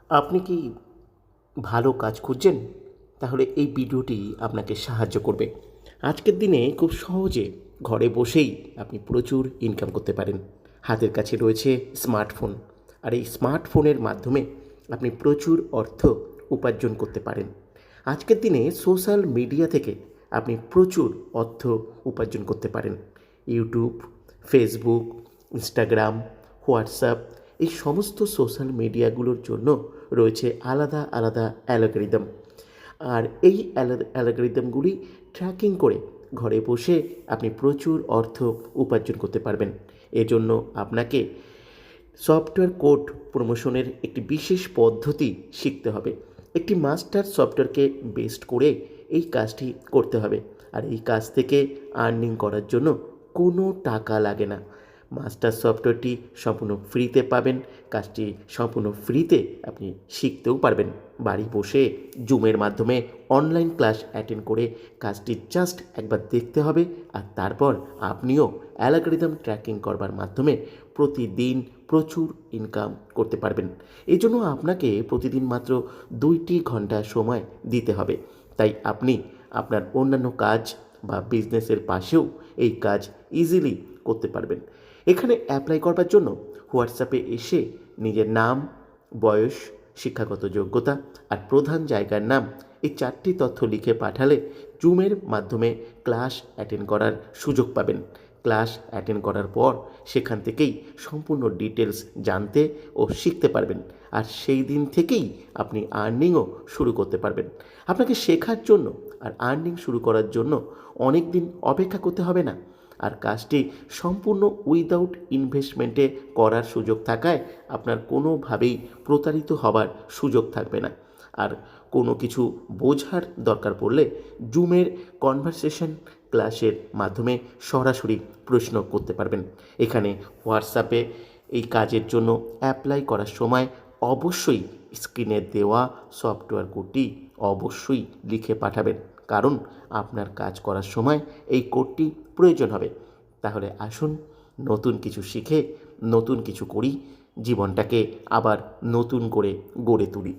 আপনি কি ভালো কাজ খুঁজছেন? তাহলে এই ভিডিওটি আপনাকে সাহায্য করবে। আজকের দিনে খুব সহজে ঘরে বসেই আপনি প্রচুর ইনকাম করতে পারেন। হাতের কাছে রয়েছে স্মার্টফোন, আর এই স্মার্টফোনের মাধ্যমে আপনি প্রচুর অর্থ উপার্জন করতে পারেন। আজকের দিনে সোশ্যাল মিডিয়া থেকে আপনি প্রচুর অর্থ উপার্জন করতে পারেন। ইউটিউব, ফেসবুক, ইনস্টাগ্রাম, হোয়াটসঅ্যাপ, এই সমস্ত সোশ্যাল মিডিয়াগুলোর জন্য রয়েছে আলাদা আলাদা অ্যালগরিদম। আর এই অ্যালগরিদমগুলি ট্র্যাকিং করে ঘরে বসে আপনি প্রচুর অর্থ উপার্জন করতে পারবেন। এজন্য আপনাকে সফটওয়্যার কোড প্রমোশনের একটি বিশেষ পদ্ধতি শিখতে হবে। একটি মাস্টার সফটওয়্যারকে বেস্ট করে এই কাজটি করতে হবে। আর এই কাজ থেকে আর্নিং করার জন্য কোনো টাকা লাগে না। মাস্টার সফটওয়্যারটি সম্পূর্ণ ফ্রিতে পাবেন। কাজটি সম্পূর্ণ ফ্রিতে আপনি শিখতেও পারবেন। বাড়ি বসে জুমের মাধ্যমে অনলাইন ক্লাস অ্যাটেন্ড করে কাজটি জাস্ট একবার দেখতে হবে, আর তারপর আপনিও অ্যালগরিদম ট্র্যাকিং করবার মাধ্যমে প্রতিদিন প্রচুর ইনকাম করতে পারবেন। এই জন্য আপনাকে প্রতিদিন মাত্র 2টি ঘন্টা সময় দিতে হবে। তাই আপনি আপনার অন্যান্য কাজ বা বিজনেসের পাশেও এই কাজ ইজিলি করতে পারবেন। এখানে অ্যাপ্লাই করবার জন্য হোয়াটসঅ্যাপে এসে নিজের নাম, বয়স, শিক্ষাগত যোগ্যতা আর প্রধান জায়গার নাম, এই 4টি তথ্য লিখে পাঠালে জুমের মাধ্যমে ক্লাস অ্যাটেন্ড করার সুযোগ পাবেন। ক্লাস অ্যাটেন্ড করার পর সেখান থেকেই সম্পূর্ণ ডিটেলস জানতে ও শিখতে পারবেন। আর সেই দিন থেকেই আপনি আর্নিংও শুরু করতে পারবেন। আপনাকে শেখার জন্য আর আর্নিং শুরু করার জন্য অনেক দিন অপেক্ষা করতে হবে না। আর কাজটি সম্পূর্ণ উইদাউট ইনভেস্টমেন্টে করার সুযোগ থাকায় আপনার কোনোভাবেই প্রতারিত হবার সুযোগ থাকবে না। আর কোনো কিছু বোঝার দরকার পড়লে জুমের কনভারসেশন ক্লাসের মাধ্যমে সরাসরি প্রশ্ন করতে পারবেন। এখানে হোয়াটসঅ্যাপে এই কাজের জন্য অ্যাপ্লাই করার সময় অবশ্যই স্ক্রিনে দেওয়া সফটওয়্যার কোডটি অবশ্যই লিখে পাঠাবেন, কারণ আপনার কাজ করার সময় এই কোডটি প্রয়োজন হবে। তাহলে আসুন নতুন কিছু শিখে নতুন কিছু করি, জীবনটাকে আবার নতুন করে গড়ে তুলি।